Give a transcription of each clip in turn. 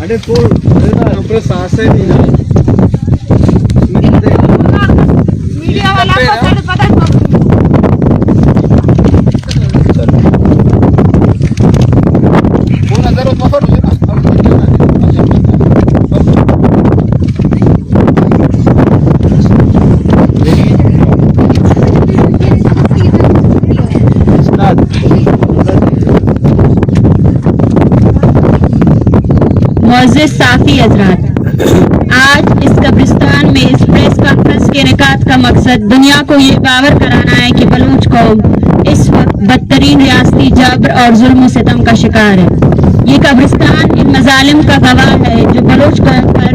Media वाला को पता मुअज़्ज़िज़ साफ़ी हज़रात, आज इस कब्रिस्तान में इस प्रेस कॉन्फ्रेंस के इनेकाद का मकसद दुनिया को ये बावर कराना है कि बलूच कौम इस वक्त बदतरीन रियासती जबर और जुल्म और सितम का शिकार है। ये कब्रिस्तान इन मजालिम का गवाह है जो बलूच कौम पर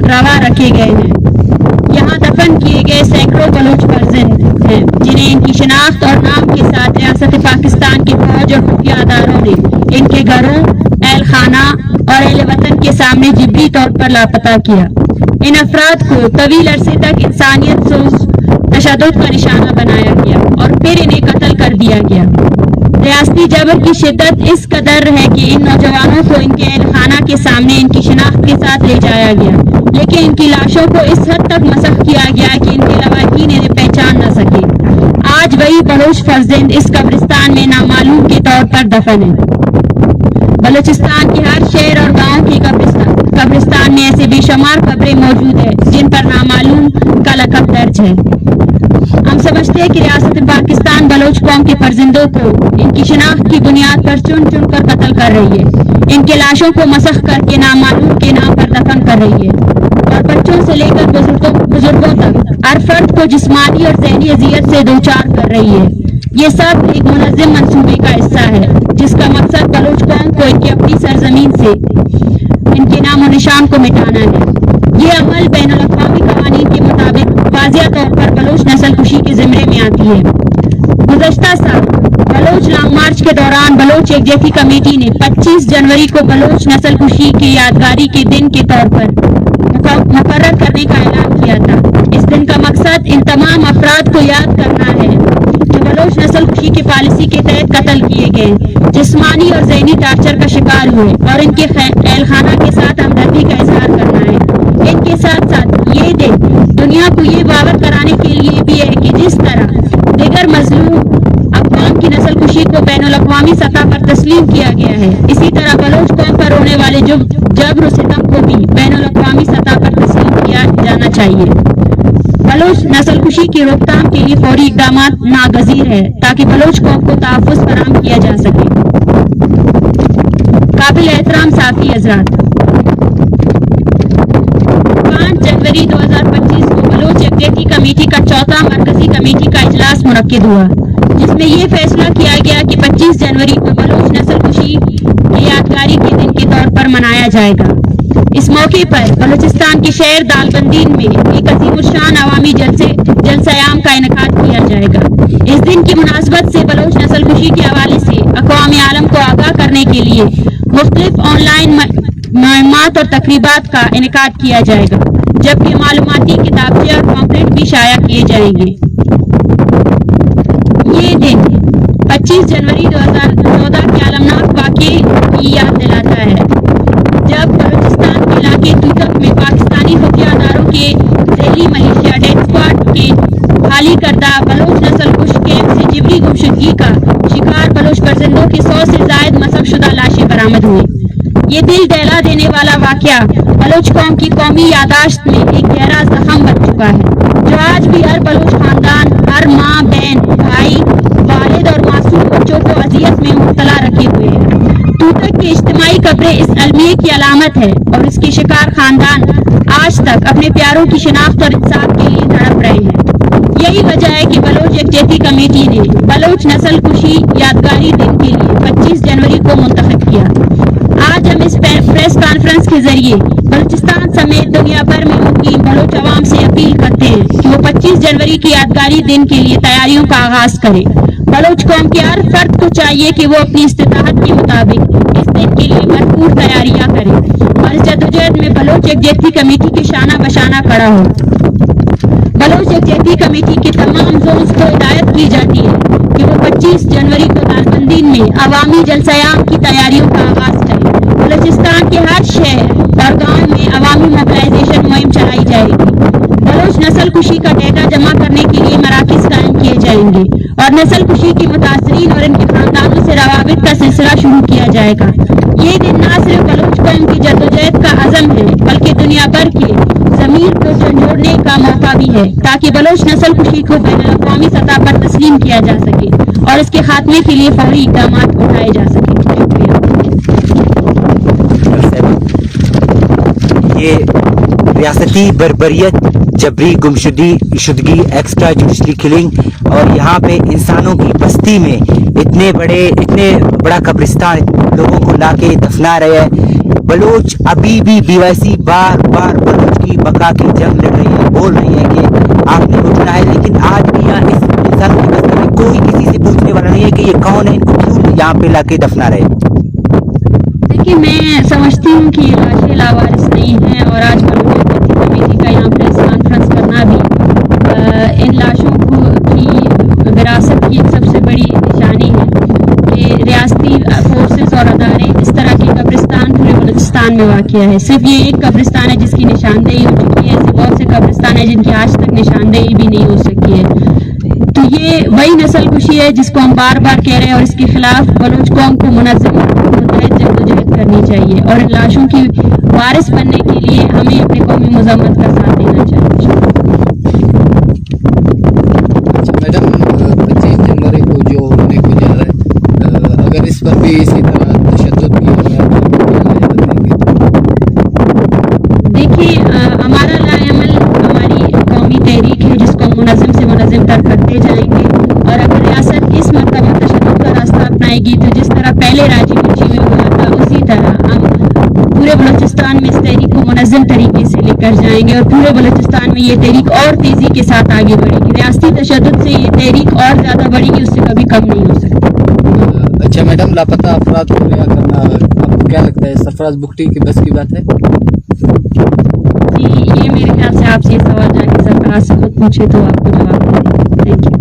रवा रखे गए हैं। यहाँ दफन किए गए सैकड़ों बलूच फर्जंद हैं जिन्हें इनकी शनाख्त और नाम के साथ रियासत पाकिस्तान की फौज और खुफिया अदारों ने इनके घरों, एहल खाना और अहले वतन के सामने जिबरी तौर पर लापता किया। इन अफराद को तवील अरसे तक इंसानियत सोच तशद्दुद का निशाना बनाया गया और फिर इन्हें कत्ल कर दिया गया। रियासती जबर की शिद्दत इस कदर है कि इन नौजवानों को इनके अहल खाना के सामने इनकी शनाख्त के साथ ले जाया गया, लेकिन इनकी लाशों को इस हद तक मसख किया गया कि इनके लवाकिन इन्हें पहचान न सके। आज वही बलूच फर्जंद इस कब्रिस्तान में नामालूम के तौर पर दफन है। बलूचिस्तान के हर शहर और गांव की कब्रिस्तान में ऐसे बेशुमार कब्रें मौजूद है जिन पर नामालूम का लक़ब दर्ज है। हम समझते हैं कि रियासत पाकिस्तान बलूच कौम के फर्जंदों को इनकी शनाख्त की बुनियाद पर चुन चुन कर कत्ल कर रही है, इनके लाशों को मसख करके नामालूम के नाम पर दफन कर रही है और बच्चों से लेकर बुजुर्गों तक हर फर्द को जिस्मानी और ज़हनी अज़ियत से दोचार कर रही है। ये सब एक मुनज़्ज़म मंसूबे का हिस्सा है जिसका मकसद बलूच कौम को इनकी अपनी सरजमीन से इनके नाम और निशान को मिटाना है। ये अमल बैनुल अक़वामी क़वानीन के मुताबिक वाज़िया तौर पर बलूच नस्ल कुशी के ज़िम्मे में आती है। गुज़श्ता साल बलूच लॉन्ग मार्च के दौरान बलूच यकजहती कमेटी ने 25 जनवरी को बलूच नस्ल कुशी की यादगारी के दिन के तौर पर मुकर्रर करने का ऐलान किया था। इस दिन का मकसद इन तमाम अफराद को याद करना है जो बलूच नस्ल कुशी की पॉलिसी के तहत कत्ल किए गए, जिस्मानी और ज़हनी टार्चर का शिकार हुए और इनके अहल खाना के साथ हमदर्दी का इजहार करना है। इनके साथ साथ ये दिन दुनिया को ये बावर कराने के लिए भी है कि जिस तरह दिगर मजलूम अक़वाम की नस्ल कुशी को बैनुल अक़वामी सतह पर तस्लीम किया गया है, इसी तरह बलूच कौम पर होने वाले जबर सितम को भी बैनुल अक़वामी सतह पर तस्लीम किया जाना चाहिए। बलूच नस्ल कुशी की रोकथाम के लिए फौरी इक़दाम नागज़ीर है ताकि बलूच कौम को तहफ़्फ़ुज़ फराहम किया जा सके। काबिल एहतराम साफ़ी हज़रात, 5 जनवरी 2025 को बलूच यकजहती कमेटी का चौथा मरकजी कमेटी का इजलास मुनक्किद हुआ जिसमें यह फैसला किया गया कि 25 जनवरी को बलूच नस्ल कुशी की यादगारी के दिन के तौर पर मनाया जाएगा। इस मौके पर बलूचिस्तान के शहर दालबंदीन में एक अज़ीमुश्शान अवामी जलसायाम का इनेकाद किया जाएगा। इस दिन की मुनासबत से बलूच नस्ल कुशी के हवाले से अक़वाम आलम को आगाह करने के लिए मुख्तलिफ ऑनलाइन मुहिम्मात और तकरीबात का इनेकाद किया जाएगा, जबकि मालूमाती किताबचे और पॉम्पलेट भी शाया किए जाएंगे। ये दिन 25 जनवरी 2014 के आलमनाक वाक़े की याद दिलाता है जब बलूचिस्तान के इलाके तूतक में पाकिस्तानी खुफिया अदारों के ज़ैली मलेशिया डेथ स्क्वाड के खाली करदा बलूच नस्ल कुश कैंप से जिबरी गुमशुदगी का शिकार बलूच फर्जंदों की 100 से ज़ायद मसख़शुदा लाशें बरामद हुई। ये दिल दहला देने वाला वाक़या बलूच कौम की कौमी यादाश्त में एक गहरा ज़ख़म बन चुका है जो आज भी हर बलूच खानदान, हर माँ, बहन, भाई, वालिद और मासूम बच्चों को अज़ियत में मुब्तला रखे हुए है। तूतक की इज्तिमाई कब्रें इस अलमिये की अलामत है और इसके शिकार खानदान आज तक अपने प्यारों की शिनाख्त और इंसाफ के लिए तड़प रहे हैं। यही वजह है कि बलूच यकजहती कमेटी ने बलूच नस्ल कुशी यादगारी दिन के लिए 25 जनवरी को मुंतखब किया। आज हम इस प्रेस कॉन्फ्रेंस के जरिए बलूचिस्तान समेत दुनिया भर में मुकीम बलूच अवाम से अपील करते हैं कि वो 25 जनवरी की यादगारी दिन के लिए तैयारियों का आगाज करें। बलूच कौम के हर फर्द को चाहिए कि वो अपनी इस्तिताअत के मुताबिक इस दिन के लिए भरपूर तैयारियां करें और इस जद्दोजहद में बलूच यकजहती कमेटी के शाना बशाना खड़ा हो। बलूच यकजहती कमेटी के तमाम जोन्स को हिदायत की जाती है कि वो 25 जनवरी को दालबंदीन में अवामी जलसायाम की तैयारियों का आगाज करें جائیں گے اور نسل کشی کی متاثرین اور ان کے خاندانوں سے روابط کا سلسلہ شروع کیا جائے گا. یہ دن نہ صرف بلوچ قوم کی جدوجہد کا عزم ہے بلکہ دنیا بھر کے ضمیر کو جھنجھوڑنے کا موقع بھی ہے تاکہ بلوچ نسل کشی کو بین الاقوامی سطح پر تسلیم کیا جا سکے اور اس کے خاتمے کے لیے فوری اقدامات اٹھائے جا سکیں. یہ ریاستی بربریت، جبری گمشدگی، ایکسٹرا جوڈیشلی کلنگ اور یہاں پہ انسانوں کی بستی میں اتنے بڑا قبرستان لوگوں کو لا کے دفنا رہے ہیں. بلوچ ابھی بھی BYC بار بار بلوچ کی بقا کی جنگ لڑ رہی ہے، بول رہی ہے کہ آپ نے اٹھنا ہے، لیکن آج بھی یہاں اس انسانوں کی بستی میں کوئی کسی سے پوچھنے والا نہیں ہے کہ یہ کون ہے، ان کو کیوں یہاں پہ لا کے دفنا رہے. دیکھیے میں سمجھتی ہوں کہ یہ لاشیں لاوارث نہیں ہیں اور آج بلوچ کمیٹی کا یہاں پریس کانفرنس کرنا بھی ان لاشوں کی وراثت کی ایک سب سے بڑی نشانی ہے کہ ریاستی فورسز اور ادارے اس طرح کے قبرستان پورے بلوچستان میں واقع ہے. صرف یہ ایک قبرستان ہے جس کی نشاندہی ہو چکی ہے، ایسے بہت سے قبرستان ہیں جن کی آج تک نشاندہی بھی نہیں ہو سکی ہے. تو یہ وہی نسل کشی ہے جس کو ہم بار بار کہہ رہے ہیں اور اس کے خلاف بلوچ قوم کو منظم متحد جدوجہد کرنی چاہیے اور ان لاشوں کی وارث بننے کے لیے ہمیں اپنے قومی مذمت کا ساتھ دینا چاہیے. میڈم 25 جنوری کو جو ہونے کو جا رہا ہے، اگر اس پر بھی اسی طرح تشدد کیا جائے دیکھیے ہمارا رائے عمل ہماری قومی تحریک ہے جس کو منظم سے منظم تر کرتے جائیں گے اور اگر ریاست اس مرتبہ تشدد کا راستہ اپنائے گی تو جس طرح پہلے راجی منچی میں ہوا تھا اسی طرح ہم پورے بلوچستان میں اس تحریک کو منظم طریقے سے لے کر جائیں گے اور پورے بلوچستان میں یہ تحریک اور تیزی کے ساتھ آگے بڑھے گی. ریاستی تشدد سے یہ تحریک اور زیادہ بڑھے گی، اس سے کبھی کم نہیں ہو سکتی. اچھا میڈم، لاپتہ افراد کو رہا کرنا آپ کو کیا لگتا ہے سرفراز بگٹی کی بس کی بات ہے؟ جی یہ میرے خیال سے آپ سے یہ سوال جا کے سرفراز سے خود پوچھے تو آپ کو جواب دیں. Thank you.